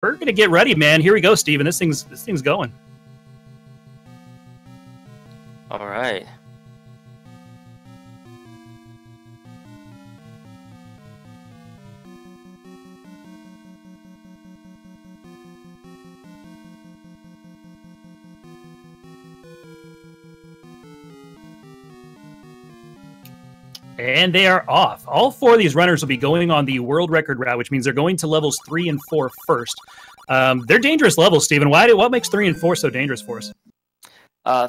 We're gonna get ready, man. Here we go, Steven. This thing's going. All right. And they are off. All 4 of these runners will be going on the world record route, which means they're going to levels 3 and 4 first. They're dangerous levels, Steven. What makes 3 and 4 so dangerous for us?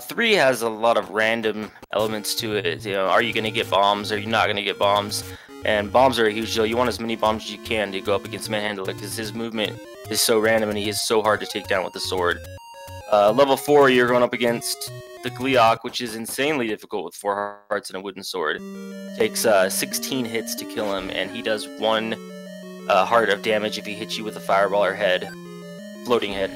3 has a lot of random elements to it. You know, are you going to get bombs? Are you not going to get bombs? And bombs are a huge deal. You want as many bombs as you can to go up against Manhandler because his movement is so random and he is so hard to take down with the sword. Level 4, you're going up against the Gliok, which is insanely difficult with 4 hearts and a wooden sword. Takes 16 hits to kill him, and he does 1 heart of damage if he hits you with a fireball or floating head.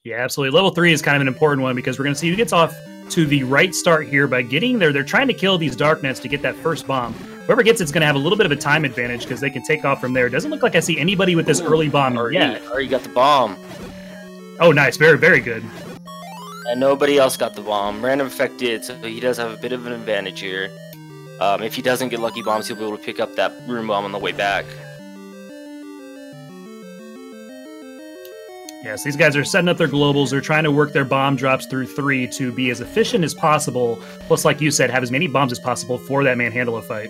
Yeah, absolutely. Level 3 is kind of an important one because we're going to see who gets off to the right start here by getting there. They're trying to kill these dark nets to get that first bomb. Whoever gets it's going to have a little bit of a time advantage because they can take off from there. It doesn't look like I see anybody with this early bomb yet. Already got the bomb. Oh, nice. Very, very good. And nobody else got the bomb. RandomEffekt did, so he does have a bit of an advantage here. If he doesn't get lucky bombs, he'll be able to pick up that room bomb on the way back. Yes, these guys are setting up their globals. They're trying to work their bomb drops through 3 to be as efficient as possible. Plus, like you said, have as many bombs as possible for that Manhandler fight.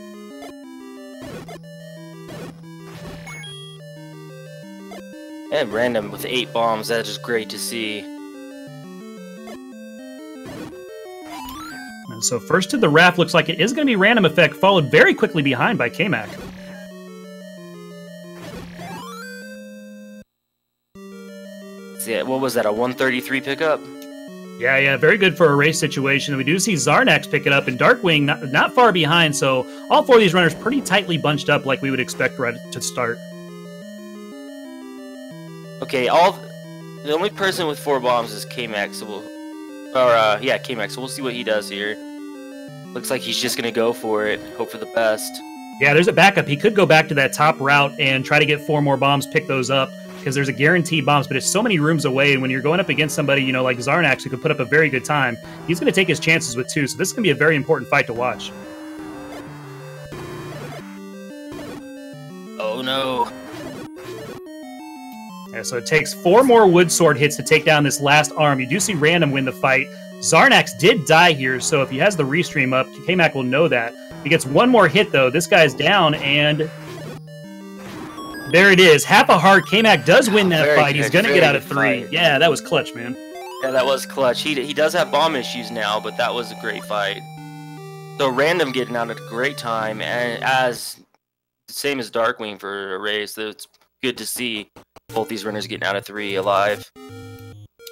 And Random with 8 bombs, that is great to see. And so first to the raft looks like it is going to be RandomEffekt, followed very quickly behind by K-Mac. Yeah, what was that, a 133 pickup? Yeah, very good for a race situation. We do see Xarnax pick it up, and Darkwing not far behind, so all 4 of these runners pretty tightly bunched up like we would expect right to start. Okay, the only person with 4 bombs is K-Mac, so K-Mac, so we'll see what he does here. Looks like he's just gonna go for it, hope for the best. Yeah, there's a backup. He could go back to that top route and try to get 4 more bombs, pick those up, because there's a guaranteed bombs, but it's so many rooms away, and when you're going up against somebody, you know, like Xarnax, who could put up a very good time, he's going to take his chances with 2, so this is going to be a very important fight to watch. Oh, no. Yeah, so it takes 4 more wood sword hits to take down this last arm. You do see Random win the fight. Xarnax did die here, so if he has the restream up, K-Mac will know that. He gets 1 more hit, though. This guy's down, and there it is. Half a heart. K-Mac does win that fight. He's going to get out of 3. Yeah, that was clutch, man. Yeah, that was clutch. He does have bomb issues now, but that was a great fight. So Random getting out at a great time, and same as Darkwing for a race. So it's good to see both these runners getting out of 3 alive.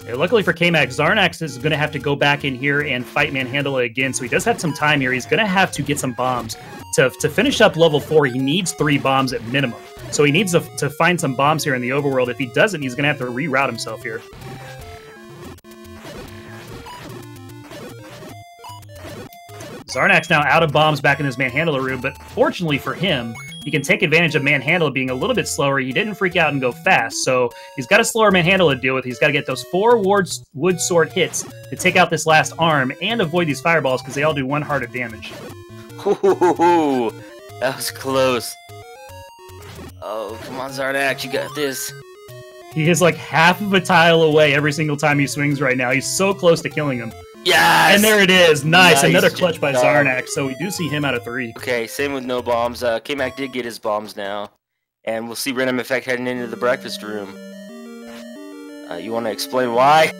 Yeah, luckily for K-Mac, Xarnax is going to have to go back in here and fight Manhandler again, so he does have some time here. He's going to have to get some bombs. To finish up level 4, he needs 3 bombs at minimum. So he needs to find some bombs here in the overworld. If he doesn't, he's going to have to reroute himself here. Xarnax now out of bombs back in his Manhandler room, but fortunately for him, he can take advantage of Manhandler being a little bit slower. He didn't freak out and go fast, so he's got a slower Manhandler to deal with. He's got to get those 4 wood sword hits to take out this last arm and avoid these fireballs because they all do 1 heart of damage. Ooh, that was close. Oh, come on, Xarnax, you got this. He is like half of a tile away every single time he swings right now. He's so close to killing him. Yes! And there it is. Nice. Another clutch by Xarnax. So we do see him out of 3. Okay, same with no bombs. K-Mac did get his bombs now. And we'll see RandomEffekt heading into the breakfast room. You want to explain why?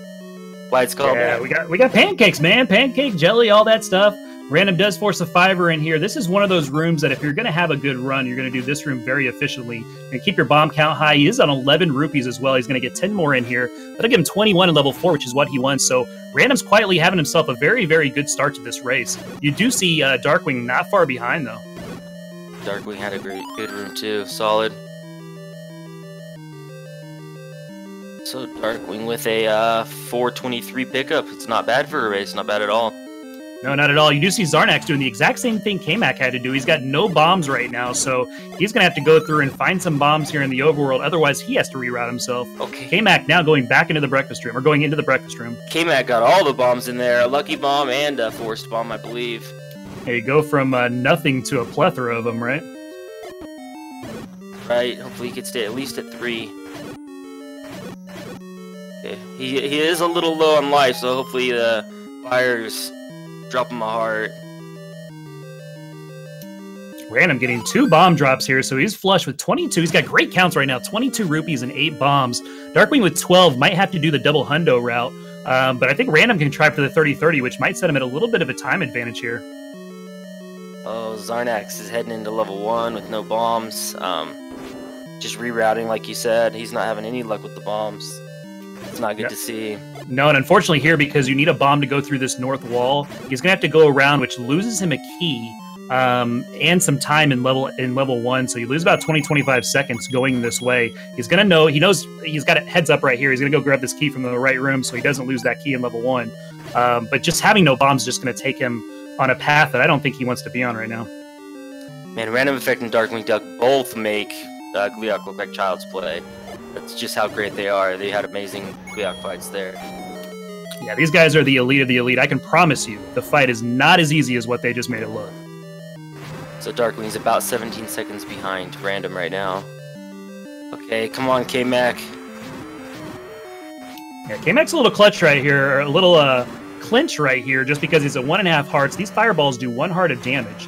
Why it's called that? we got pancakes, man. Pancake, jelly, all that stuff. Random does force a 5er in here. This is one of those rooms that if you're going to have a good run, you're going to do this room very efficiently and keep your bomb count high. He is on 11 rupees as well. He's going to get 10 more in here. That'll give him 21 in level 4, which is what he wants. So Random's quietly having himself a very, very good start to this race. You do see Darkwing not far behind, though. Darkwing had a good room, too. Solid. So Darkwing with a 423 pickup. It's not bad for a race. Not bad at all. No, not at all. You do see Xarnax doing the exact same thing K-Mac had to do. He's got no bombs right now, so he's going to have to go through and find some bombs here in the overworld. Otherwise, he has to reroute himself. Okay. K-Mac now going back into the breakfast room, or going into the breakfast room. K-Mac got all the bombs in there. A lucky bomb and a forced bomb, I believe. There you go from nothing to a plethora of them, right? Right. Hopefully he could stay at least at 3. Okay. He is a little low on life, so hopefully the fires drop him a heart. Random getting 2 bomb drops here, so he's flush with 22. He's got great counts right now, 22 rupees and 8 bombs. Darkwing with 12 might have to do the double hundo route, but I think Random can try for the 30-30, which might set him at a little bit of a time advantage here. Oh, Xarnax is heading into level 1 with no bombs. Just rerouting, like you said. He's not having any luck with the bombs. It's not good to see. No, and unfortunately here, because you need a bomb to go through this north wall, he's going to have to go around, which loses him a key and some time in level 1. So you lose about 20-25 seconds going this way. He's going to know, he knows he's got a heads up right here. He's going to go grab this key from the right room so he doesn't lose that key in level 1. But just having no bombs is just going to take him on a path that I don't think he wants to be on right now. Man, RandomEffekt and Darkwing Duck both make Gleeok look like child's play. That's just how great they are. They had amazing Gleeok fights there. Yeah, these guys are the elite of the elite. I can promise you, the fight is not as easy as what they just made it look. So Darkwing's about 17 seconds behind Random right now. Okay, come on, K-Mac. Yeah, K-Mac's a little clutch right here, or a little clinch right here, just because he's at 1.5 hearts. These fireballs do 1 heart of damage.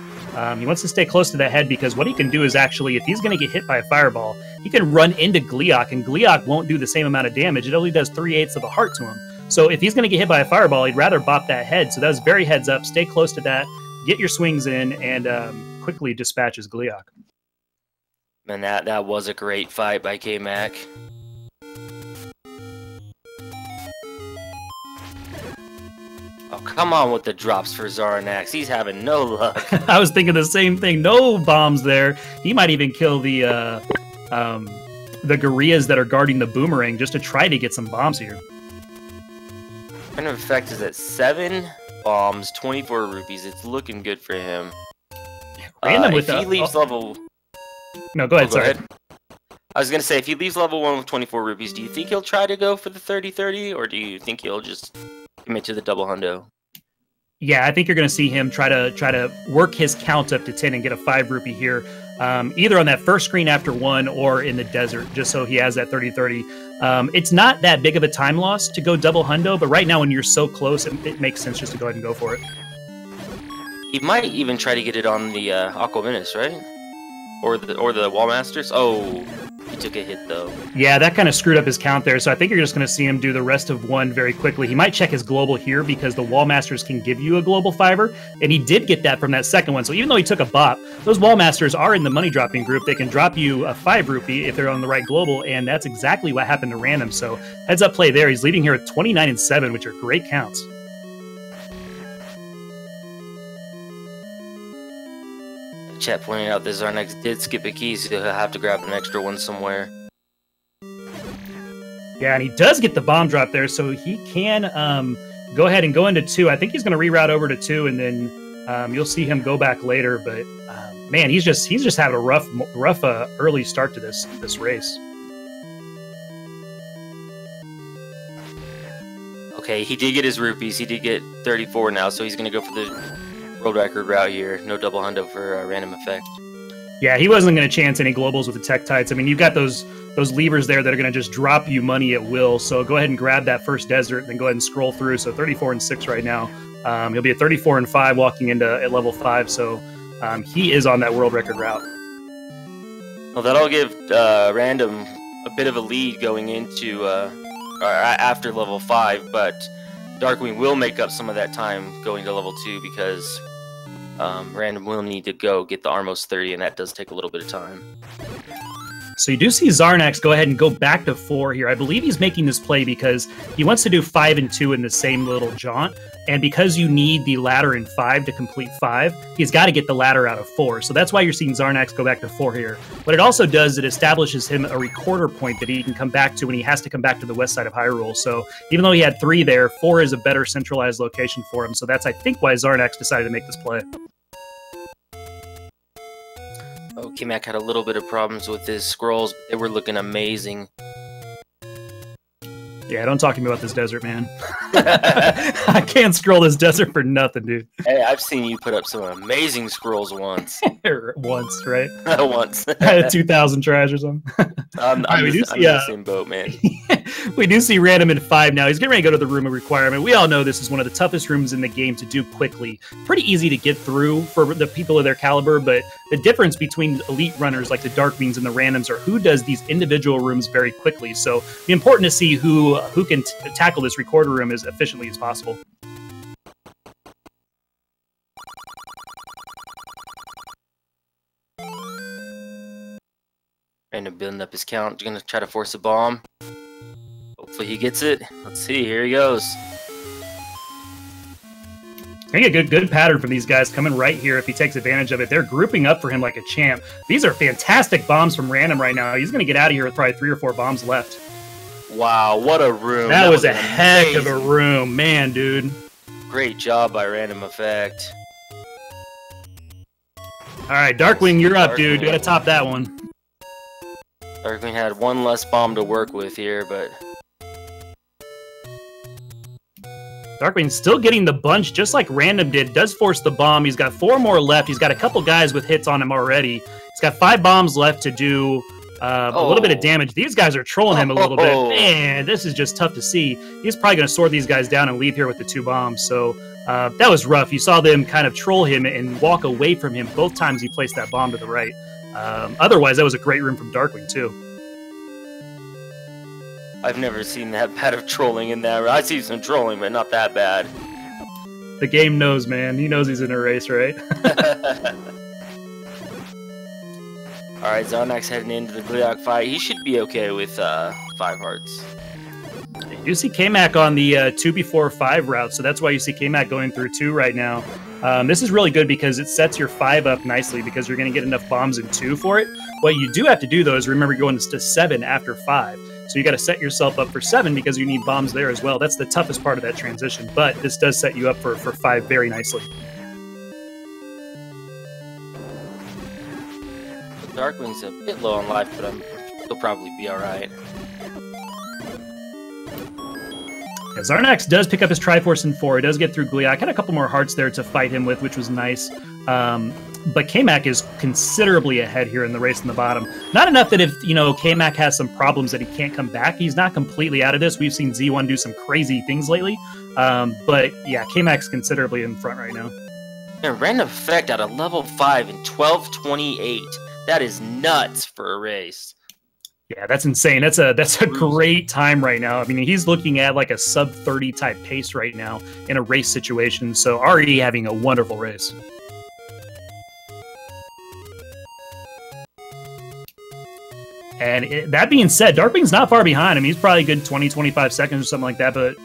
He wants to stay close to the head because what he can do is actually, if he's going to get hit by a fireball, he can run into Gleeok, and Gleeok won't do the same amount of damage. It only does 3/8 of a heart to him. So if he's going to get hit by a fireball, he'd rather bop that head. So that was very heads up. Stay close to that. Get your swings in, and quickly dispatches Gleeok. Man, that was a great fight by K-Mac. Oh, come on with the drops for Xarnax. He's having no luck. I was thinking the same thing. No bombs there. He might even kill the gorillas that are guarding the boomerang just to try to get some bombs here. RandomEffekt is at 7 bombs, 24 rupees. It's looking good for him. Random with if he leaves level... No, go ahead, go ahead. I was going to say, if he leaves level 1 with 24 rupees, do you think he'll try to go for the 30-30, or do you think he'll just commit to the double hundo? Yeah, I think you're going to see him try to work his count up to 10 and get a 5 rupee here, either on that first screen after 1 or in the desert, just so he has that 30-30. It's not that big of a time loss to go double hundo, but right now when you're so close, it makes sense just to go ahead and go for it. He might even try to get it on the Aqua Menace, right? Or the Wall Masters? Oh, he took a hit, though. Yeah, that kind of screwed up his count there, so I think you're just going to see him do the rest of 1 very quickly. He might check his global here because the Wall Masters can give you a global 5er, and he did get that from that second one. So even though he took a bop, those Wall Masters are in the money dropping group. They can drop you a 5 rupee if they're on the right global, and that's exactly what happened to Random. So heads up play there. He's leading here with 29 and 7, which are great counts. Chat pointing out that Xarnax did skip a key, so he'll have to grab an extra one somewhere. Yeah, and he does get the bomb drop there, so he can go ahead and go into 2. I think he's going to reroute over to 2, and then you'll see him go back later. But man, he's just having a rough early start to this race. Okay, he did get his rupees. He did get 34 now, so he's going to go for the world record route here. No double hundo for RandomEffekt. Yeah, he wasn't going to chance any globals with the tech tights. I mean, you've got those levers there that are going to just drop you money at will. So go ahead and grab that first desert, then go ahead and scroll through. So 34 and 6 right now. He'll be at 34 and 5 walking into at level 5. So he is on that world record route. Well, that'll give Random a bit of a lead going into after level 5, but Darkwing will make up some of that time going to level 2 because Random will need to go get the Armos 30, and that does take a little bit of time. So you do see Xarnax go ahead and go back to 4 here. I believe he's making this play because he wants to do 5 and 2 in the same little jaunt. And because you need the ladder in 5 to complete 5, he's got to get the ladder out of 4. So that's why you're seeing Xarnax go back to 4 here. What it also does, it establishes him a recorder point that he can come back to when he has to come back to the west side of Hyrule. So even though he had 3 there, 4 is a better centralized location for him. So that's, I think, why Xarnax decided to make this play. Oh, K-Mac had a little bit of problems with his scrolls, but they were looking amazing. Yeah, don't talk to me about this desert, man. I can't scroll this desert for nothing, dude. Hey, I've seen you put up some amazing scrolls once. Once, right? Once. I had 2,000 tries or something. I'm in the same boat, man. We do see Random in 5 now. He's getting ready to go to the room of requirement. We all know this is one of the toughest rooms in the game to do quickly. Pretty easy to get through for the people of their caliber, but the difference between elite runners like the Darkwings and the Randoms are who does these individual rooms very quickly. So it's important to see who can tackle this recorder room as efficiently as possible. Random building up his count. Gonna try to force a bomb. Hopefully he gets it. Let's see. Here he goes. I think a good pattern from these guys coming right here if he takes advantage of it. They're grouping up for him like a champ. These are fantastic bombs from Random right now. He's going to get out of here with probably 3 or 4 bombs left. Wow, what a room. That was a heck of a room. Man, dude. Great job by RandomEffekt. All right, Darkwing, you're up, dude. You got to top that one. Darkwing had 1 less bomb to work with here, but... Darkwing's still getting the bunch just like Random did. Does force the bomb. He's got 4 more left. He's got a couple guys with hits on him already. He's got 5 bombs left to do a little bit of damage. These guys are trolling him a little bit. Man, this is just tough to see. He's probably going to sword these guys down and leave here with the 2 bombs. So that was rough. You saw them kind of troll him and walk away from him both times he placed that bomb to the right. Otherwise, that was a great room from Darkwing, too. I've never seen that bad of trolling in that. I see some trolling, but not that bad. The game knows, man. He knows he's in a race, right? Alright, Xarnax heading into the Gleeok fight. He should be okay with 5 hearts. You do see K-Mac on the 2 before 5 route, so that's why you see K-Mac going through 2 right now. This is really good because it sets your 5 up nicely because you're going to get enough bombs in 2 for it. What you do have to do, though, is remember going to 7 after 5. So you got to set yourself up for 7 because you need bombs there as well. That's the toughest part of that transition, but this does set you up for 5 very nicely. Darkwing's a bit low on life, but he'll probably be alright. Yeah, Xarnax does pick up his Triforce in 4. He does get through Gleeok. Had a couple more hearts there to fight him with, which was nice. But K-Mac is considerably ahead here in the race in the bottom. Not enough that if, K-Mac has some problems that he can't come back, he's not completely out of this. We've seen Z1 do some crazy things lately. But yeah, K-Mac's considerably in front right now. And RandomEffekt at a level 5 in 12:28. That is nuts for a race. Yeah, that's insane. That's a great time right now. I mean, he's looking at like a sub 30 type pace right now in a race situation. So already having a wonderful race. And that being said, Darkwing's not far behind. I mean, he's probably a good 20, 25 seconds or something like that. But,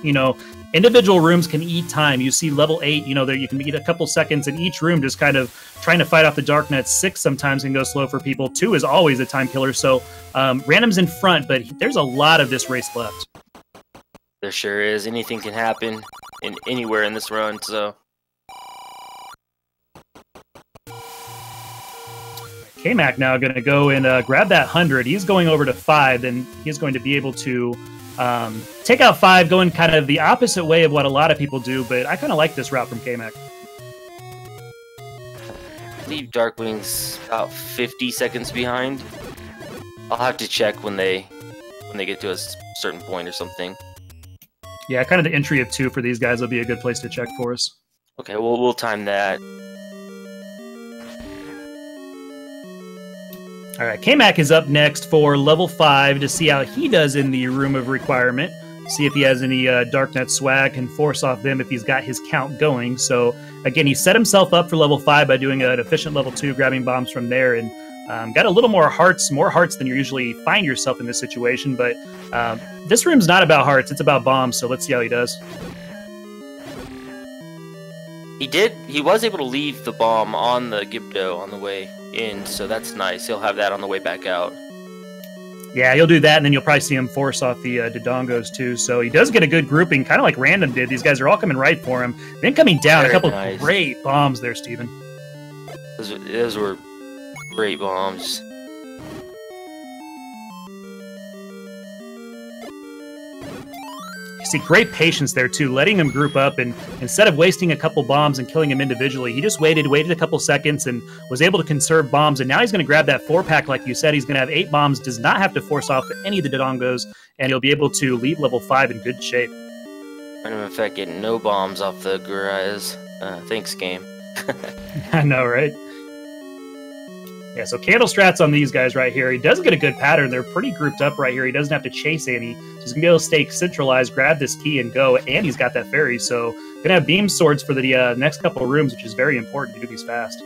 individual rooms can eat time. You see level 8, there you can eat a couple seconds in each room, just kind of trying to fight off the dark net. 6 sometimes can go slow for people. 2 is always a time killer. So Random's in front, but there's a lot of this race left. There sure is. Anything can happen anywhere in this run, so... K-Mac now going to go and grab that 100. He's going over to 5, and he's going to be able to take out 5, going kind of the opposite way of what a lot of people do, but I kind of like this route from K-Mac. I believe Darkwing's about 50 seconds behind. I'll have to check when they get to a certain point or something. Yeah, kind of the entry of 2 for these guys will be a good place to check for us. Okay, well, we'll time that. All right, K-Mac is up next for level 5 to see how he does in the Room of Requirement. See if he has any Darknet swag, can force off them if he's got his count going. So, again, he set himself up for level 5 by doing an efficient level 2, grabbing bombs from there. And Got a little more hearts than you usually find yourself in this situation, but this room's not about hearts, it's about bombs, so let's see how he does. He was able to leave the bomb on the Gibdo on the way in, so that's nice. He'll have that on the way back out. Yeah, you'll do that, and then you'll probably see him force off the Dodongos too. So he does get a good grouping, kind of like Random did. These guys are all coming right for him. Then coming down, a couple of great bombs there, Steven. Those were great bombs. You see great patience there too, letting them group up, and instead of wasting a couple bombs and killing them individually, he just waited a couple seconds and was able to conserve bombs, and now he's going to grab that 4-pack like you said. He's going to have 8 bombs, does not have to force off any of the Dodongos, and he'll be able to leave level 5 in good shape. RandomEffekt getting no bombs off the Gurai's. Thanks, game. I know, right? Yeah, so candle strats on these guys right here. He does get a good pattern. They're pretty grouped up right here. He doesn't have to chase any. So he's going to be able to stay centralized, grab this key, and go. And he's got that fairy. So going to have beam swords for the next couple of rooms, which is very important to do these fast.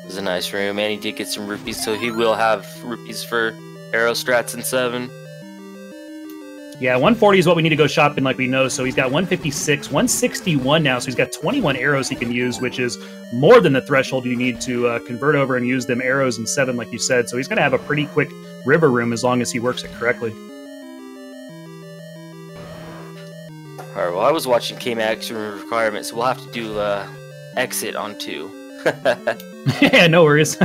It was a nice room. And he did get some rupees, so he will have rupees for arrow strats in 7. Yeah, 140 is what we need to go shopping like we know. So he's got 156, 161 now. So he's got 21 arrows he can use, which is more than the threshold you need to convert over and use them arrows in 7, like you said. So he's going to have a pretty quick river room as long as he works it correctly. All right, well, I was watching K-Max room requirements, so we'll have to do exit on 2. Yeah, no worries.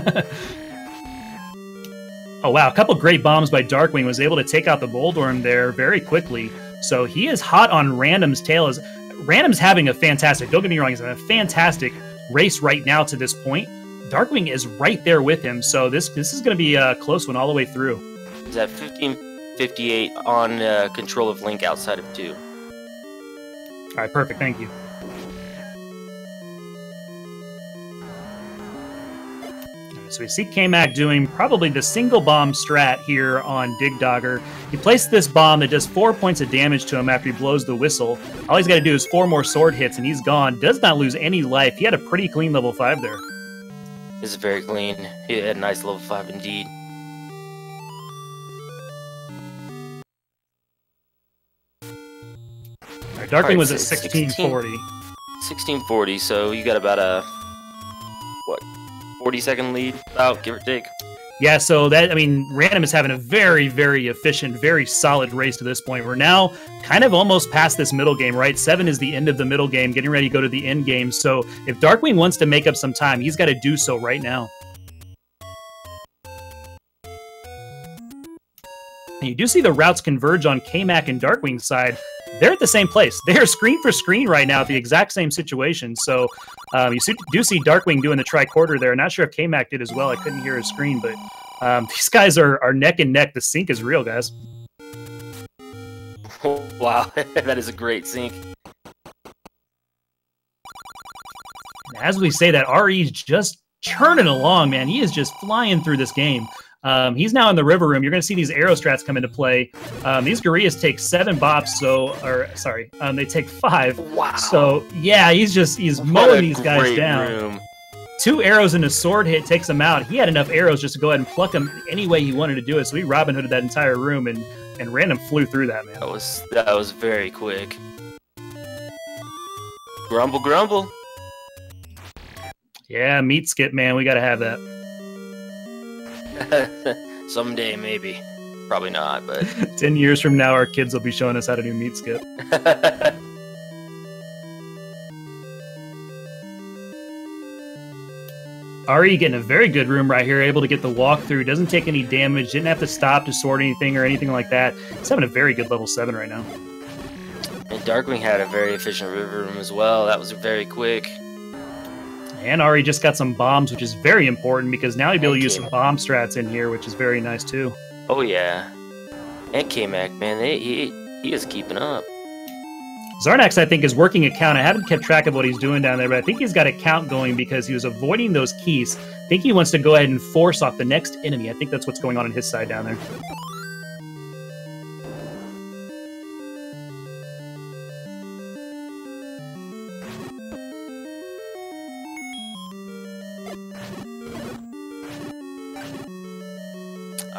Oh, wow. A couple great bombs by Darkwing. Was able to take out the Boldorm there very quickly. So he is hot on Random's tail. Random's having a fantastic, don't get me wrong, he's having a fantastic race right now to this point. Darkwing is right there with him. So this is going to be a close one all the way through. He's at 1558 on control of Link outside of 2. All right, perfect. Thank you. So we see K-Mac doing probably the single bomb strat here on Dig Dogger. He placed this bomb that does 4 points of damage to him after he blows the whistle. All he's got to do is 4 more sword hits and he's gone. Does not lose any life. He had a pretty clean level 5 there. This is very clean. He had a nice level 5 indeed. All right, Darkwing was at 1640. 1640, so you got about a, what, 40-second lead, about, give or take. Yeah, so that, I mean, Random is having a very, very efficient, very solid race to this point. We're now kind of almost past this middle game, right? 7 is the end of the middle game, getting ready to go to the end game. So if Darkwing wants to make up some time, he's got to do so right now. And you do see the routes converge on K-Mac and Darkwing's side. They're at the same place. They're screen for screen right now at the exact same situation. So you do see Darkwing doing the tricorder there. Not sure if K-Mac did as well. I couldn't hear his screen, but these guys are neck and neck. The sync is real, guys. Oh, wow, that is a great sync. As we say that, RE's just churning along, man. He is just flying through this game. He's now in the river room. You're going to see these arrow strats come into play. These gorillas take 7 bops, they take 5. Wow. So yeah, he's mowing these guys down. Room. 2 arrows and a sword hit takes him out. He had enough arrows just to go ahead and pluck him any way he wanted to do it. So he Robin Hooded that entire room and Random flew through that, man. That was very quick. Grumble, grumble. Yeah, meat skip, man. We got to have that. Someday, maybe. Probably not, but 10 years from now, our kids will be showing us how to do meat skip. RE getting a very good room right here, able to get the walkthrough, doesn't take any damage, didn't have to stop to sword anything or anything like that. He's having a very good level 7 right now. And Darkwing had a very efficient river room as well. That was very quick. And RE just got some bombs, which is very important because now he'll be able to use some bomb strats in here, which is very nice too. Oh yeah. And K-Mac, man, he is keeping up. Xarnax, I think, is working a count. I haven't kept track of what he's doing down there, but I think he's got a count going because he was avoiding those keys. I think he wants to go ahead and force off the next enemy. I think that's what's going on his side down there.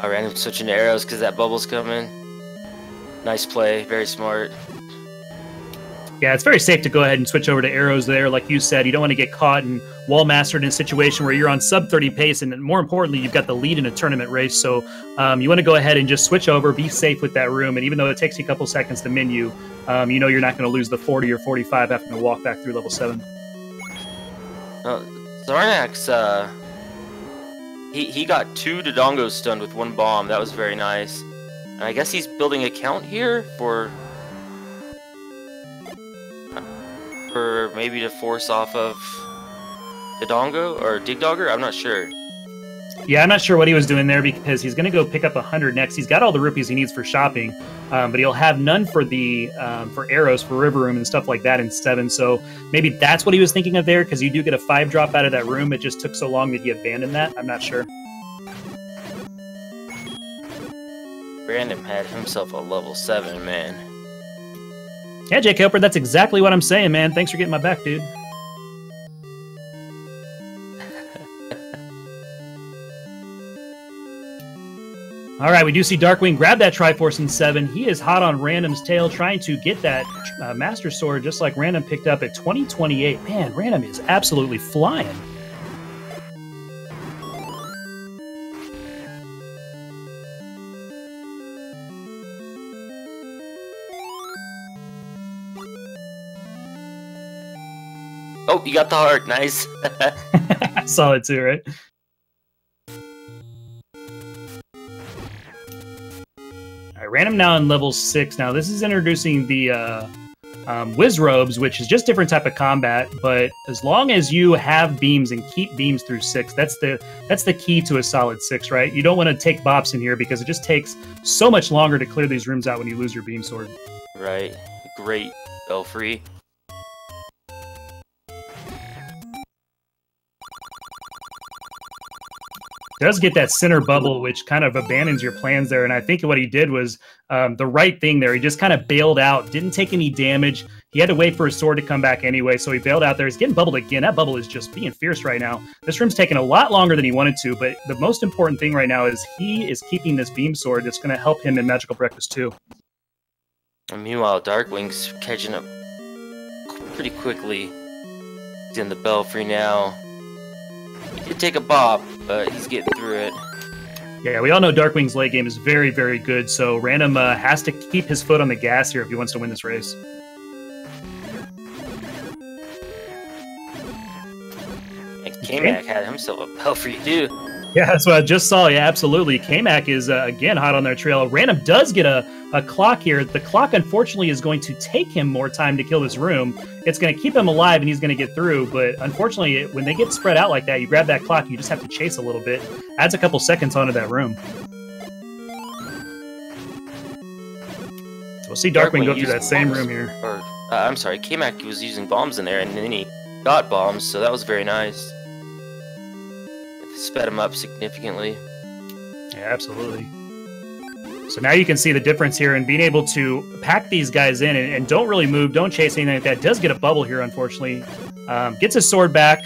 Random switching to arrows because that bubble's coming. Nice play, very smart. Yeah, it's very safe to go ahead and switch over to arrows there. Like you said, you don't want to get caught and wall mastered in a situation where you're on sub 30 pace, and more importantly, you've got the lead in a tournament race. So you want to go ahead and just switch over, be safe with that room. And even though it takes you a couple seconds to menu, you know you're not going to lose the 40 or 45 having to walk back through level 7. Xarnax, he got 2 Dodongos stunned with 1 bomb. That was very nice. And I guess he's building a count here for maybe to force off of Dodongo or Digdogger. I'm not sure. Yeah, I'm not sure what he was doing there because he's going to go pick up 100 next. He's got all the rupees he needs for shopping, but he'll have none for the for arrows, for river room and stuff like that in 7. So maybe that's what he was thinking of there, because you do get a 5 drop out of that room. It just took so long that he abandoned that. I'm not sure. Random had himself a level 7, man. Yeah, Jake Helper, that's exactly what I'm saying, man. Thanks for getting my back, dude. All right, we do see Darkwing grab that Triforce in 7. He is hot on Random's tail, trying to get that Master Sword, just like Random picked up at 2028. Man, Random is absolutely flying. Oh, you got the heart. Nice. I saw it too, right? All right, Random now on level 6. Now, this is introducing the Whiz Robes, which is just different type of combat, but as long as you have beams and keep beams through 6, that's the key to a solid 6, right? You don't want to take bops in here because it just takes so much longer to clear these rooms out when you lose your beam sword. Right. Great Belfry. Does get that center bubble, which kind of abandons your plans there. And I think what he did was the right thing there. He just kind of bailed out, didn't take any damage. He had to wait for his sword to come back anyway, so he bailed out there. He's getting bubbled again. That bubble is just being fierce right now. This room's taking a lot longer than he wanted to, but the most important thing right now is he is keeping this beam sword that's going to help him in Magical Breakfast 2. And meanwhile, Darkwing's catching up pretty quickly. He's in the Belfry now. He did take a bop, but he's getting through it. Yeah, we all know Darkwing's late game is very, very good, so Random has to keep his foot on the gas here if he wants to win this race. And K-Mac had himself a Belfry too. Yeah, that's what I just saw. Yeah, absolutely. K-Mac is, again, hot on their trail. Random does get a clock here. The clock, unfortunately, is going to take him more time to kill this room. It's going to keep him alive, and he's going to get through. But unfortunately, when they get spread out like that, you grab that clock, you just have to chase a little bit. Adds a couple seconds onto that room. We'll see Darkwing go through that same room here. Or, I'm sorry, K-Mac was using bombs in there, and then he got bombs, so that was very nice. Sped him up significantly. Yeah, absolutely. So now you can see the difference here in being able to pack these guys in and don't really move, don't chase anything like that. Does get a bubble here, unfortunately. Gets his sword back.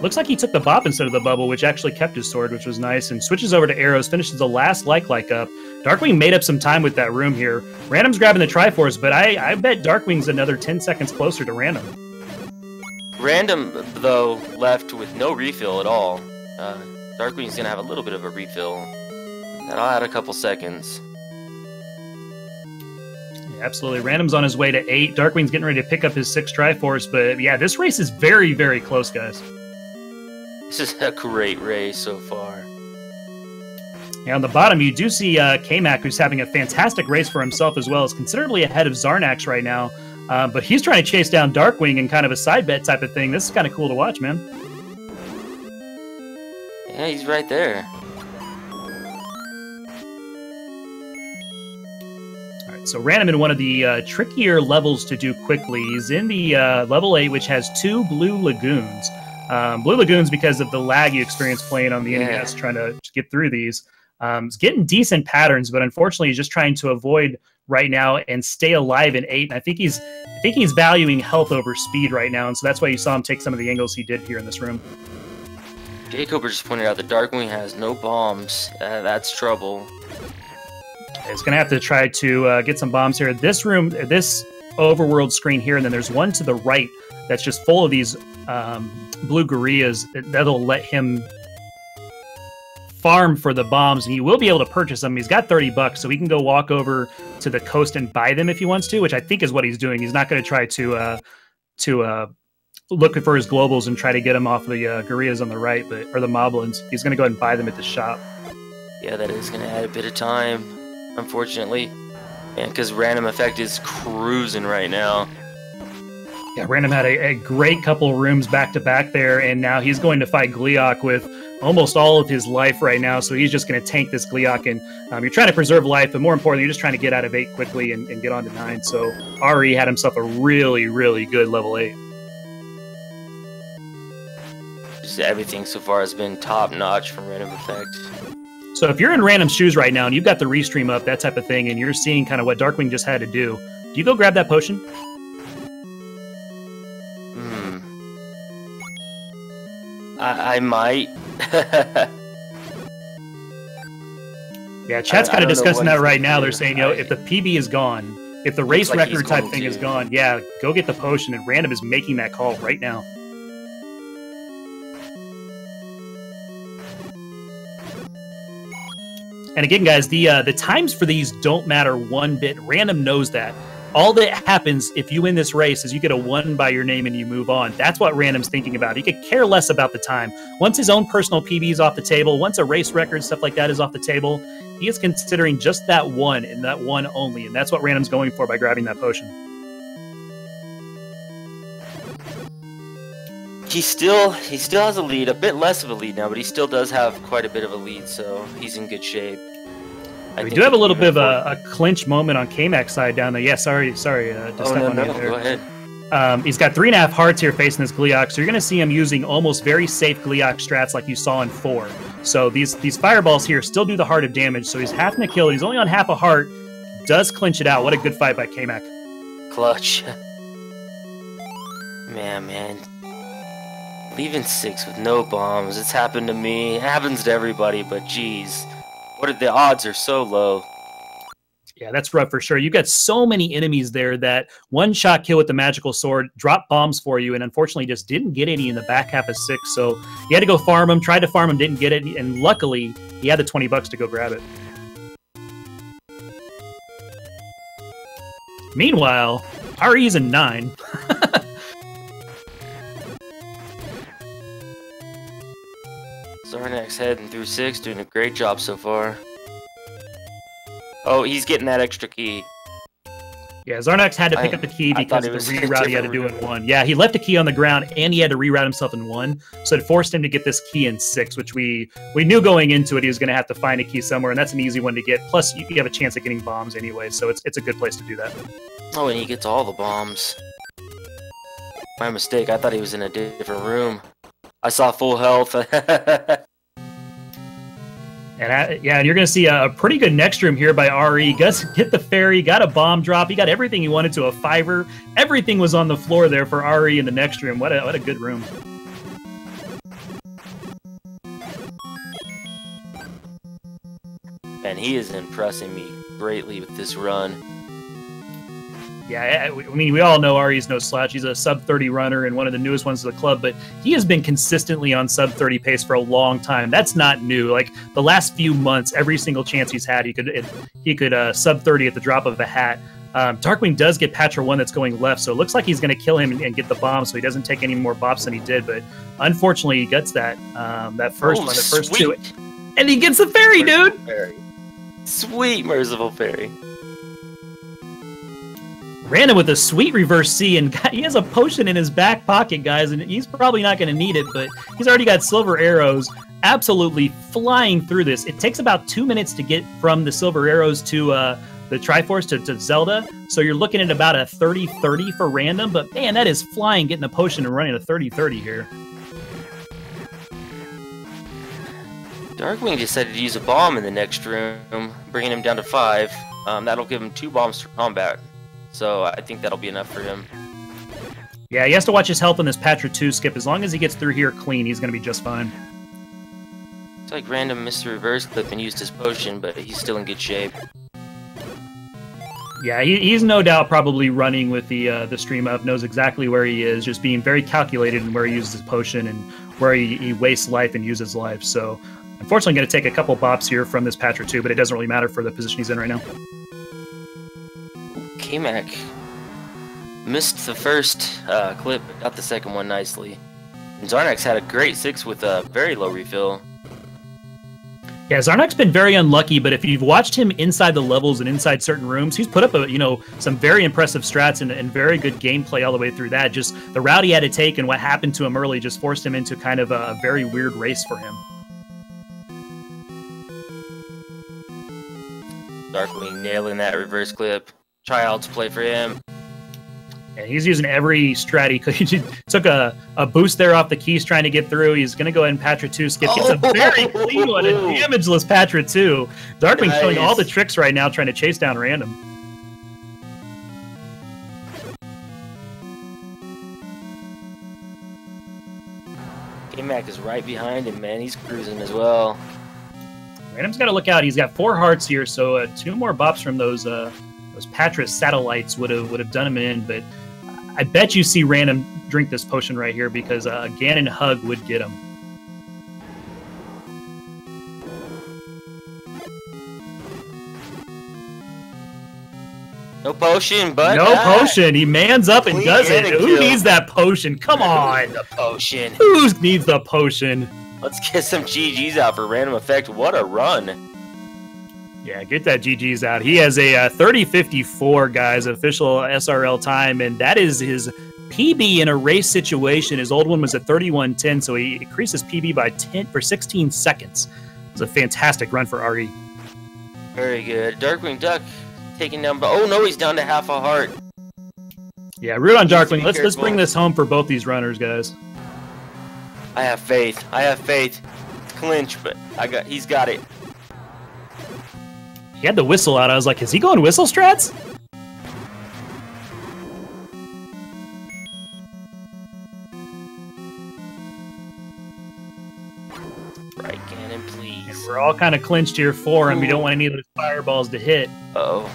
Looks like he took the bop instead of the bubble, which actually kept his sword, which was nice, and switches over to arrows, finishes the last like up. Darkwing made up some time with that room here. Random's grabbing the Triforce, but I bet Darkwing's another 10 seconds closer to Random. Random, though, left with no refill at all. Darkwing's going to have a little bit of a refill. That'll add a couple seconds. Yeah, absolutely. Random's on his way to 8. Darkwing's getting ready to pick up his 6 Triforce. But yeah, this race is very, very close, guys. This is a great race so far. Yeah, on the bottom, you do see K-Mac, who's having a fantastic race for himself as well. Is considerably ahead of Xarnax right now. But he's trying to chase down Darkwing in kind of a side bet type of thing. This is kind of cool to watch, man. Yeah, he's right there. All right, so Random in one of the trickier levels to do quickly. He's in the level 8, which has 2 Blue Lagoons. Blue Lagoons because of the lag you experience playing on the NES trying to get through these. He's getting decent patterns, but unfortunately he's just trying to avoid right now and stay alive in 8. And I think he's valuing health over speed right now, and so that's why you saw him take some of the angles he did here in this room. Jacob just pointed out that Darkwing has no bombs. That's trouble. It's going to have to try to get some bombs here. This room, this overworld screen here, and then there's one to the right that's just full of these blue gorillas. That'll let him farm for the bombs, and he will be able to purchase them. He's got 30 bucks, so he can go walk over to the coast and buy them if he wants to, which I think is what he's doing. He's not going to try to look for his globals and try to get them off the gorillas on the right, or the moblins. He's going to go ahead and buy them at the shop. Yeah, that is going to add a bit of time, unfortunately. And because RandomEffekt is cruising right now. Yeah, Random had a great couple rooms back to back there, and now he's going to fight Gleeok with almost all of his life right now, so he's just going to tank this Gleeok, and you're trying to preserve life, but more importantly, you're just trying to get out of 8 quickly and get on to 9, so RE had himself a really, really good level 8. Just everything so far has been top-notch from RandomEffekt. So if you're in Random's shoes right now, and you've got the restream up, that type of thing, and you're seeing kind of what Darkwing just had to do you go grab that potion? I might. Yeah, chat's kind of discussing that right now. They're saying, if the PB is gone, if the race record type thing is gone, yeah, go get the potion, and Random is making that call right now. And again, guys, the times for these don't matter one bit. Random knows that. All that happens if you win this race is you get a 1 by your name and you move on. That's what Random's thinking about. He could care less about the time. Once his own personal PB is off the table, once a race record, stuff like that is off the table, he is considering just that 1 and that 1 only. And that's what Random's going for by grabbing that potion. He still has a lead, a bit less of a lead now, but he still does have quite a bit of a lead, so he's in good shape. We do have a little bit of a clinch moment on K-Mac's side down there. Yeah, sorry to step on you there. Go ahead. He's got 3.5 hearts here facing this Gleeok, so you're going to see him using almost very safe Gleeok strats like you saw in 4. So these fireballs here still do the heart of damage, so he's having to kill. He's only on half a heart. Does clinch it out. What a good fight by K-Mac. Clutch. Man. Leaving 6 with no bombs. It's happened to me. It happens to everybody, but geez. The odds are so low. Yeah, that's rough for sure. You've got so many enemies there that one-shot kill with the magical sword, drop bombs for you, and unfortunately just didn't get any in the back half of 6. So you had to go farm them, tried to farm them, didn't get it, and luckily he had the 20 bucks to go grab it. Meanwhile, RE's in 9. Xarnax heading through 6, doing a great job so far. Oh, he's getting that extra key. Yeah, Xarnax had to pick up the key because of the reroute he had to do in 1. Yeah, he left a key on the ground, and he had to reroute himself in 1, so it forced him to get this key in 6, which we knew going into it he was going to have to find a key somewhere, and that's an easy one to get. Plus, you have a chance of getting bombs anyway, so it's a good place to do that. Oh, and he gets all the bombs. My mistake, I thought he was in a different room. I saw full health. And you're going to see a pretty good next room here by RE. Get the fairy, got a bomb drop. He got everything he wanted to a 5er. Everything was on the floor there for RE in the next room. What a good room. And he is impressing me greatly with this run. Yeah, I mean, we all know RE's no slouch. He's a sub-30 runner and one of the newest ones to the club, but he has been consistently on sub-30 pace for a long time. That's not new. Like, the last few months, every single chance he's had, he could sub-30 at the drop of a hat. Darkwing does get Patra 1 that's going left, so it looks like he's going to kill him and get the bomb, so he doesn't take any more bops than he did, but unfortunately, he gets that first one, the first 2. And he gets the fairy, dude! Fairy. Sweet merciful fairy. Random with a sweet reverse C, and he has a potion in his back pocket, guys, and he's probably not going to need it, but he's already got silver arrows absolutely flying through this. It takes about 2 minutes to get from the silver arrows to the Triforce to Zelda, so you're looking at about a 30-30 for Random, but man, that is flying, getting a potion and running a 30-30 here. Darkwing decided to use a bomb in the next room, bringing him down to 5. That'll give him 2 bombs for combat. So I think that'll be enough for him. Yeah, he has to watch his health in this Patra 2 skip. As long as he gets through here clean, he's going to be just fine. like Random missed the reverse clip and used his potion, but he's still in good shape. Yeah, he's no doubt probably running with the stream up, knows exactly where he is, just being very calculated in where he uses his potion and where he wastes life and uses life. So, unfortunately, going to take a couple bops here from this patch or two, but it doesn't really matter for the position he's in right now. K-Mac missed the first clip, but got the second one nicely. And Xarnax had a great 6 with a very low refill. Yeah, Xarnax's been very unlucky, but if you've watched him inside the levels and inside certain rooms, he's put up some very impressive strats and very good gameplay all the way through that. Just the route he had to take and what happened to him early just forced him into kind of a very weird race for him. Darkwing nailing that reverse clip. Tryouts play for him. And he's using every strat he could. He took a boost there off the keys trying to get through. He's going to go ahead and Patra 2 skip. Gets a very clean one, a damageless Patra 2. Darkwing showing all the tricks right now trying to chase down Random. K-Mac is right behind him, man. He's cruising as well. Random's got to look out. He's got 4 hearts here, so 2 more bops from those Patra satellites would have done him in, but I bet you see Random drink this potion right here because a Ganon hug would get him. No potion, but no potion. He mans up and does it. Who needs that potion? Come on. The potion. Who needs the potion? Let's get some GGs out for RandomEffekt. What a run. Yeah, get that GG's out. He has a 30:54, guys, official SRL time, and that is his PB in a race situation. His old one was at 31:10, so he increases PB by 16 seconds. It was a fantastic run for RE. Very good. Darkwing Duck taking down, oh no, he's down to half a heart. Yeah, root on Darkwing. Let's bring this home for both these runners, guys. I have faith. I have faith. Clinch, but he's got it. He had the whistle out. I was like, is he going whistle strats? Right, Ganon, please. And we're all kind of clinched here for him. We don't want any of those fireballs to hit. Uh-oh.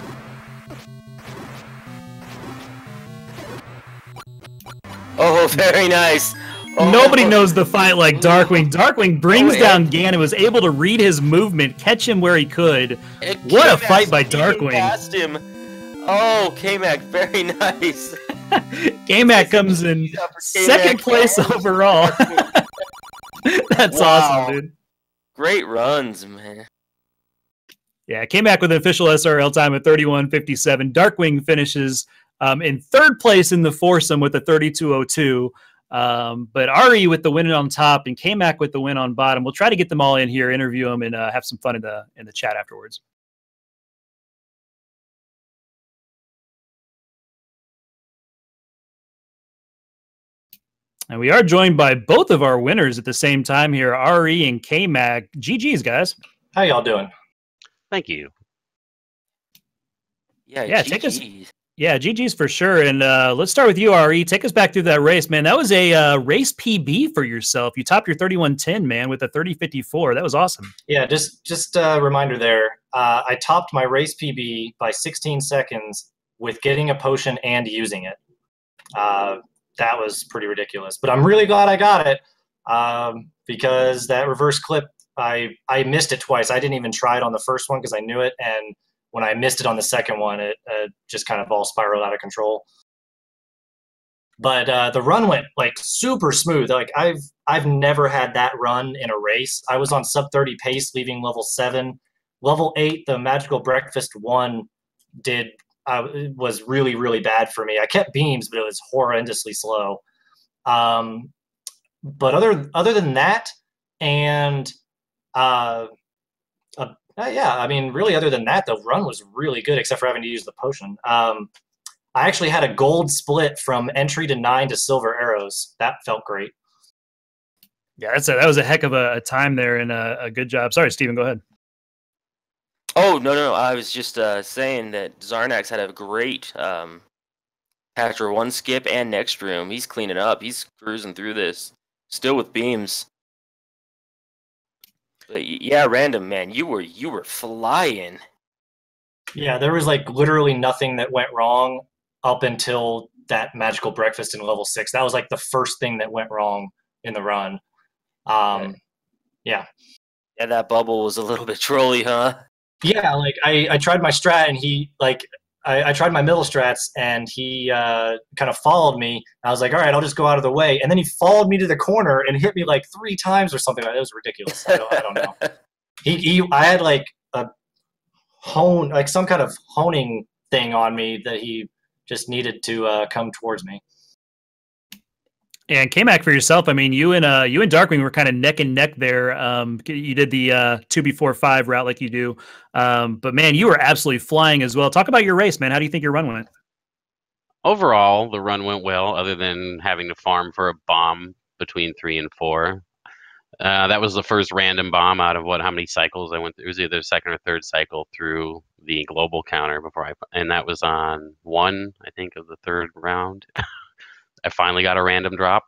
Oh, very nice. Oh. Nobody knows the fight like Darkwing. Darkwing brings down Ganon, was able to read his movement, catch him where he could. What a fight by Darkwing. Past him. Oh, K-Mac, very nice. K-Mac comes in second place overall. That's awesome, dude. Great runs, man. Yeah, K-Mac with an official SRL time at 31:57. Darkwing finishes in third place in the foursome with a 32:02. But RE with the win on top and K-Mac with the win on bottom. We'll try to get them all in here, interview them, and have some fun in the chat afterwards. And we are joined by both of our winners at the same time here, RE and K-Mac. GG's, guys. How y'all doing? Thank you. Yeah, take us. Yeah, GG's for sure. And let's start with you, RE. Take us back through that race, man. That was a race PB for yourself. You topped your 31:10, man, with a 30:54. That was awesome. Yeah, just a reminder there. I topped my race PB by 16 seconds with getting a potion and using it. That was pretty ridiculous. But I'm really glad I got it because that reverse clip, I missed it twice. I didn't even try it on the first one because I knew it, and when I missed it on the second one, it just kind of all spiraled out of control. But the run went like super smooth. Like I've never had that run in a race. I was on sub 30 pace, leaving level 7. Level 8, the Magical Breakfast one was really, really bad for me. I kept beams, but it was horrendously slow. But other than that, and yeah, I mean, really, other than that, the run was really good, except for having to use the potion. I actually had a gold split from entry to 9 to silver arrows. That felt great. Yeah, that was a heck of a time there, and a good job. Sorry, Steven, go ahead. Oh, no. I was just saying that Xarnax had a great Patra 1 skip and next room. He's cleaning up. He's cruising through this, still with beams. But yeah, random man, you were flying. Yeah, there was like literally nothing that went wrong up until that magical breakfast in level 6. That was like the first thing that went wrong in the run. Yeah. Yeah, that bubble was a little bit trolly, huh? Yeah, like I tried my strat and he like I tried my middle strats and he kind of followed me. I was like, all right, I'll just go out of the way. And then he followed me to the corner and hit me like 3 times or something. It was ridiculous. I don't know. I had like a some kind of honing thing on me that he just needed to come towards me. And K-Mac for yourself, I mean, you and Darkwing were kind of neck and neck there. You did the 2B45 route like you do. But man, you were absolutely flying as well. Talk about your race, man. How do you think your run went? Overall, the run went well, other than having to farm for a bomb between 3 and 4. That was the first random bomb out of how many cycles I went through. It was either the second or third cycle through the global counter and that was on 1, I think, of the 3rd round. I finally got a random drop.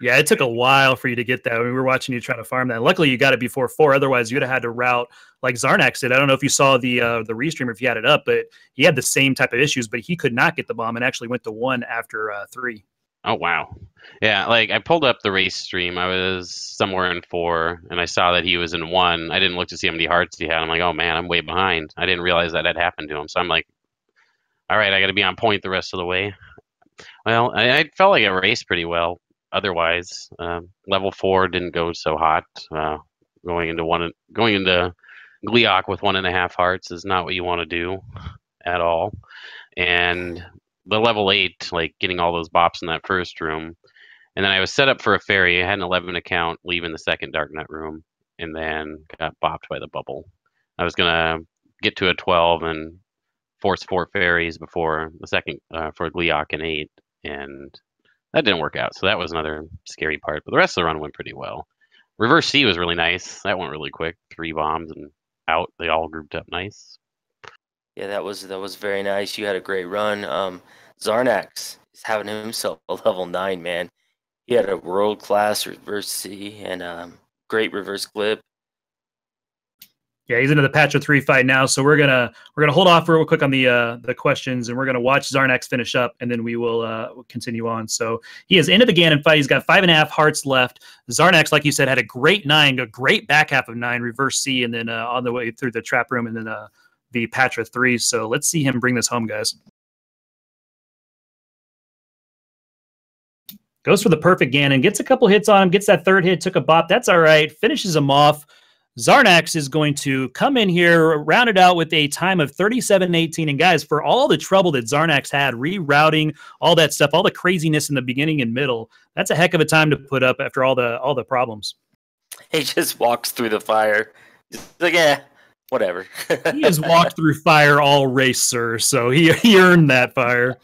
Yeah, it took a while for you to get that. We were watching you try to farm that. Luckily, you got it before 4. Otherwise, you'd have had to route like Xarnax did. I don't know if you saw the restream if you had it up, but he had the same type of issues, but he could not get the bomb and actually went to 1 after 3. Oh, wow. Yeah, like I pulled up the race stream. I was somewhere in 4, and I saw that he was in 1. I didn't look to see how many hearts he had. I'm like, oh, man, I'm way behind. I didn't realize that had happened to him. So I'm like, all right, I got to be on point the rest of the way. Well, I felt like I raced pretty well. Otherwise, level 4 didn't go so hot. Going into Gleeok with 1.5 hearts is not what you want to do at all. And the level 8, like getting all those bops in that first room, and then I was set up for a fairy. I had an 11 account leaving the second Darknet room, and then got bopped by the bubble. I was gonna get to a 12 and force 4 fairies before the second for Gleeok and 8, and that didn't work out. So that was another scary part. But the rest of the run went pretty well. Reverse C was really nice. That went really quick. 3 bombs and out. They all grouped up nice. Yeah, that was very nice. You had a great run. Xarnax is having himself a level 9, man. He had a world-class reverse C and great reverse clip. Yeah, he's into the Patcher 3 fight now, so we're gonna hold off real quick on the questions, and we're gonna watch Xarnax finish up, and then we will continue on. So he is into the Ganon fight. He's got 5.5 hearts left. Xarnax, like you said, had a great 9, a great back half of 9, reverse C, and then on the way through the trap room, and then the Patcher 3. So let's see him bring this home, guys. Goes for the perfect Ganon, gets a couple hits on him, gets that 3rd hit, took a bop. That's all right. Finishes him off. Xarnax is going to come in here, round it out with a time of 37:18. And guys, for all the trouble that Xarnax had, rerouting, all that stuff, all the craziness in the beginning and middle, that's a heck of a time to put up after all the problems. He just walks through the fire. He's like, yeah, whatever. He has walked through fire all race, sir. So he earned that fire.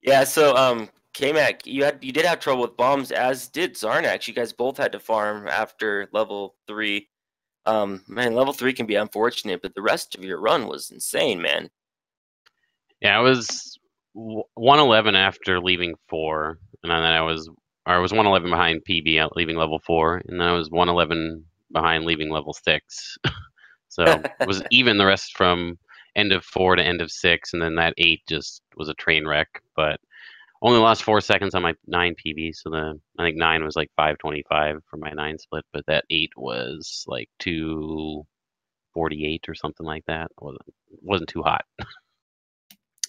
Yeah. So K-Mac, you did have trouble with bombs, as did Xarnax. You guys both had to farm after level 3. Man, level 3 can be unfortunate, but the rest of your run was insane, man. Yeah, I was 111 after leaving 4, and then I was 111 behind PB leaving level 4, and then I was 111 behind leaving level 6. So it was even the rest from end of 4 to end of 6, and then that 8 just was a train wreck. But only lost 4 seconds on my 9 PB, so I think 9 was like 525 for my 9 split, but that 8 was like 248 or something like that. It wasn't too hot.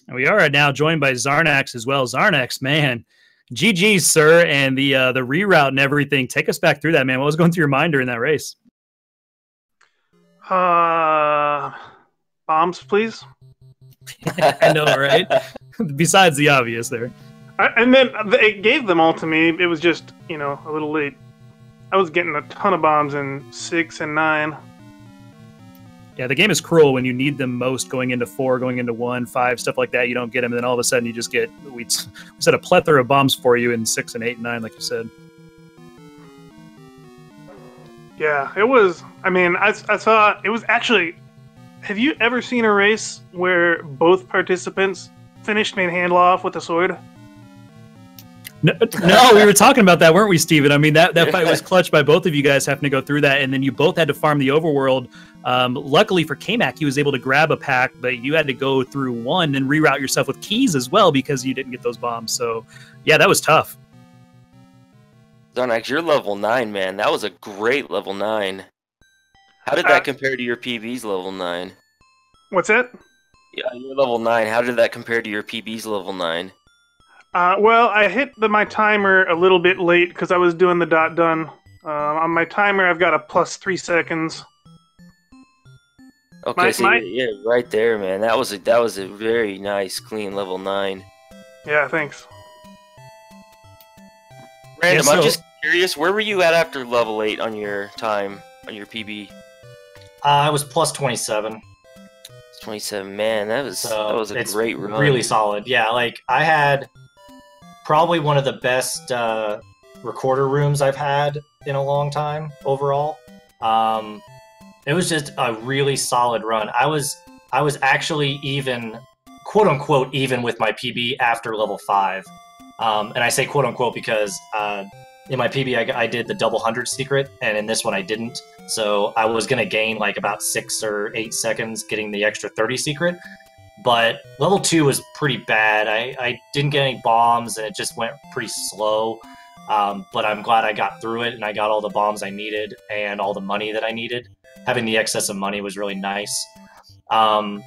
And we are now joined by Xarnax as well. Xarnax, man, GG's, sir, and the reroute and everything. Take us back through that, man. What was going through your mind during that race? Bombs, please. I know, right? Besides the obvious there. And then they gave them all to me. It was just, a little late. I was getting a ton of bombs in 6 and 9. Yeah, the game is cruel when you need them most going into 4, going into 1, 5, stuff like that. You don't get them, and then all of a sudden you just get, we set a plethora of bombs for you in 6 and 8 and 9, like you said. Yeah, it was, I saw, it was actually, have you ever seen a race where both participants finished main handle off with a sword? No, we were talking about that, weren't we, Steven? I mean, that fight was clutch by both of you guys having to go through that, and then you both had to farm the overworld. Luckily for K-Mac, he was able to grab a pack, but you had to go through one and reroute yourself with keys as well because you didn't get those bombs. So, yeah, that was tough. Xarnax, you're level 9, man. That was a great level 9. How did that compare to your PB's level 9? What's that? Yeah, you're level 9. How did that compare to your PB's level 9? Well, I hit my timer a little bit late because I was doing the dot done. On my timer, I've got a +3 seconds. Okay, yeah, right there, man. That was a very nice, clean level 9. Yeah, thanks. Random, I'm just curious, where were you at after level 8 on your time, on your PB? I was +27. 27, man, that was a great run. Really solid. Yeah, like I had probably one of the best recorder rooms I've had in a long time overall. It was just a really solid run. I was actually even, quote unquote, even with my PB after level 5. And I say quote unquote because in my PB I did the double 100 secret, and in this one I didn't. So I was gonna gain like about 6 or 8 seconds getting the extra 30 secret. But level 2 was pretty bad. I didn't get any bombs, and it just went pretty slow. But I'm glad I got through it, and I got all the bombs I needed and all the money that I needed. Having the excess of money was really nice. And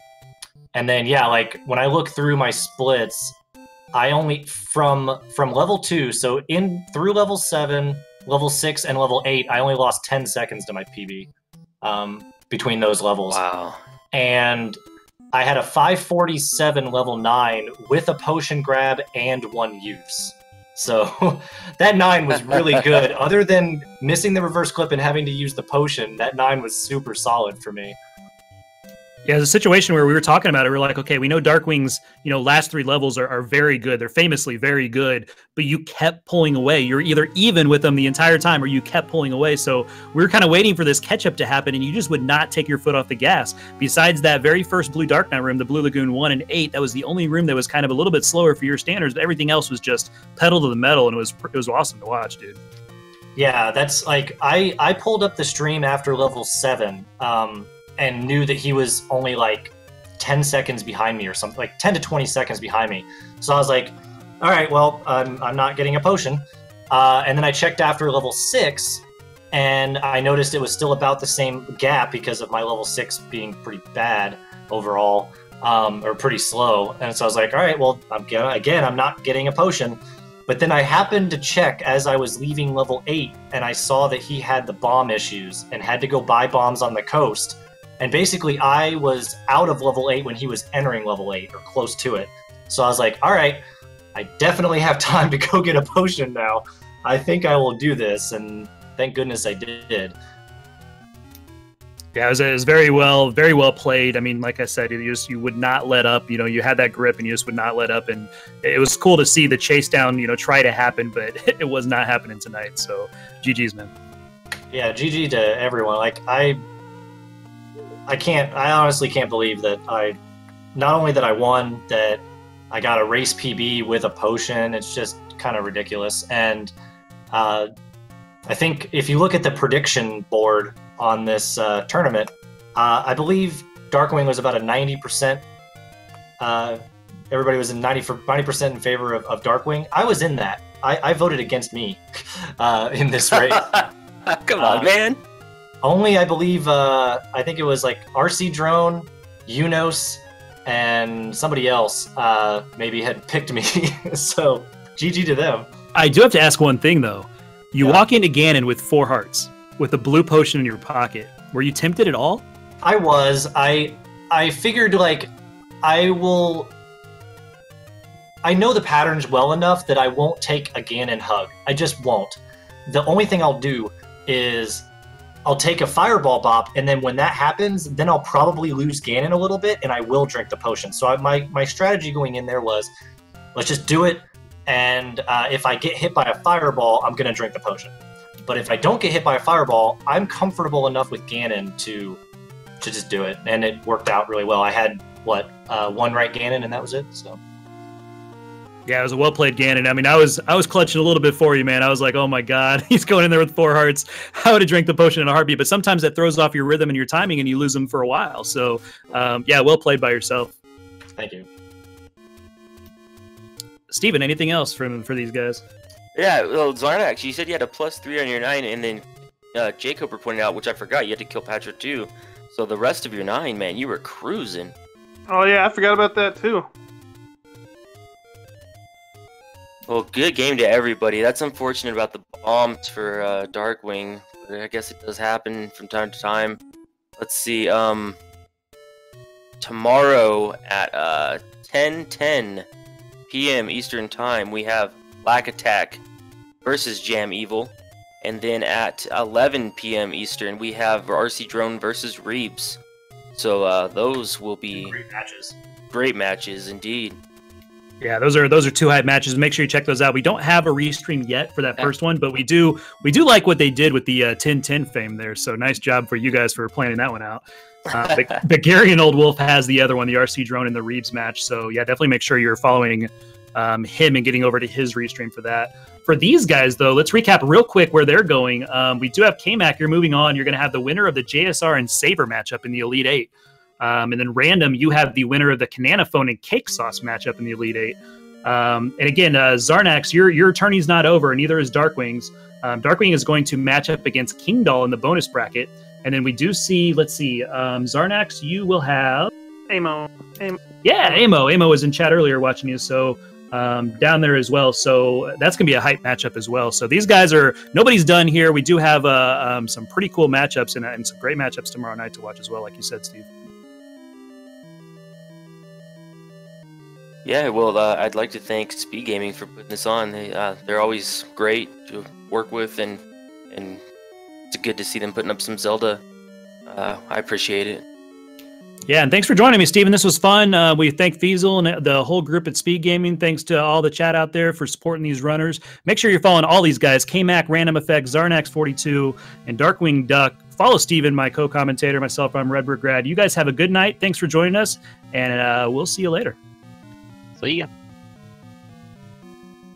then, yeah, like, when I look through my splits, I only, from level 2, so through level 7, level 6, and level 8, I only lost 10 seconds to my PB between those levels. Wow. And I had a 547 level 9 with a potion grab and 1 use. So that 9 was really good. Other than missing the reverse clip and having to use the potion, that 9 was super solid for me. Yeah, there's a situation where we were talking about it. We were like, okay, we know Darkwing's, last 3 levels are very good. They're famously very good, but you kept pulling away. You're either even with them the entire time or you kept pulling away. So we were kind of waiting for this catch-up to happen, and you just would not take your foot off the gas. Besides that very first Blue Dark Knight room, the Blue Lagoon 1 and 8, that was the only room that was kind of a little bit slower for your standards, but everything else was just pedal to the metal, and it was awesome to watch, dude. Yeah, that's like, I pulled up the stream after level 7, and knew that he was only like 10 seconds behind me or something, like 10 to 20 seconds behind me. So I was like, all right, well, I'm not getting a potion. And then I checked after level 6, and I noticed it was still about the same gap because of my level 6 being pretty bad overall, or pretty slow. And so I was like, all right, well, I'm not getting a potion. But then I happened to check as I was leaving level 8, and I saw that he had the bomb issues and had to go buy bombs on the coast. And basically, I was out of level 8 when he was entering level 8, or close to it. So I was like, all right, I definitely have time to go get a potion now. I think I will do this, and thank goodness I did. Yeah, it was very well played. I mean, like I said, you would not let up. You had that grip, and you just would not let up. And it was cool to see the chase down, try to happen, but it was not happening tonight. So, GG's, man. Yeah, GG to everyone. Like, I honestly can't believe that not only that I won, that I got a race PB with a potion. It's just kind of ridiculous. And I think if you look at the prediction board on this tournament, I believe Darkwing was about a 90%. Everybody was in 90% in favor of Darkwing. I was in that. I voted against me in this race. Come on, man. Only, I believe, I think it was like RC Drone, Unos, and somebody else maybe had picked me. So, GG to them. I do have to ask one thing, though. You walk into Ganon with 4 hearts, with a blue potion in your pocket. Were you tempted at all? I was. I figured, like, I know the patterns well enough that I won't take a Ganon hug. I just won't. The only thing I'll do is I'll take a Fireball Bop, and then when that happens, then I'll probably lose Ganon a little bit, and I will drink the potion. So my strategy going in there was, let's just do it, and if I get hit by a Fireball, I'm going to drink the potion. But if I don't get hit by a Fireball, I'm comfortable enough with Ganon to just do it, and it worked out really well. I had, 1 right Ganon, and that was it, so... Yeah, it was a well played Ganon. I mean, I was clutching a little bit for you, man. I was like, oh my god, he's going in there with 4 hearts. I would have drank the potion in a heartbeat. But sometimes that throws off your rhythm and your timing, and you lose them for a while. So, yeah, well played by yourself. Thank you. Steven, anything else for these guys? Yeah, well, Xarnax, you said you had a +3 on your 9, and then Jacob pointed out, which I forgot, you had to kill Patrick too. So the rest of your 9, man, you were cruising. Oh yeah, I forgot about that too. Well, good game to everybody. That's unfortunate about the bombs for Darkwing, but I guess it does happen from time to time. Let's see, tomorrow at 10:10 p.m. Eastern Time, we have Black Attack versus Jam Evil. And then at 11 p.m. Eastern, we have RC Drone versus Reeves. So those will be Great matches. Great matches indeed. Yeah, those are 2 hype matches. Make sure you check those out. We don't have a restream yet for that first one, but we do like what they did with the 10-10 fame there. So nice job for you guys for planning that one out. But Gary and Old Wolf has the other one, the RC Drone and the Reeves match. So yeah, definitely make sure you're following him and getting over to his restream for that. For these guys, though, let's recap real quick where they're going. We do have K-Mac. You're moving on. You're going to have the winner of the JSR and Saber matchup in the Elite 8. And then Random, you have the winner of the Cananophone and Cake Sauce matchup in the Elite 8. And again, Xarnax, your tourney's not over, and neither is Darkwing's. Darkwing is going to match up against King Doll in the bonus bracket. And then we do see, let's see, Xarnax, you will have... Amo. Yeah, Amo was in chat earlier watching you, so down there as well. So that's going to be a hype matchup as well. So these guys nobody's done here. We do have some pretty cool matchups and some great matchups tomorrow night to watch as well, like you said, Steve. Yeah, well, I'd like to thank Speed Gaming for putting this on. They're always great to work with, and it's good to see them putting up some Zelda. I appreciate it. Yeah, and thanks for joining me, Steven. This was fun. We thank Feasel and the whole group at Speed Gaming. Thanks to all the chat out there for supporting these runners. Make sure you're following all these guys, K-Mac, RandomEffekt, Xarnax42, and Darkwing Duck. Follow Steven, my co-commentator, myself, I'm Redbird Grad. You guys have a good night. Thanks for joining us, and we'll see you later. See ya.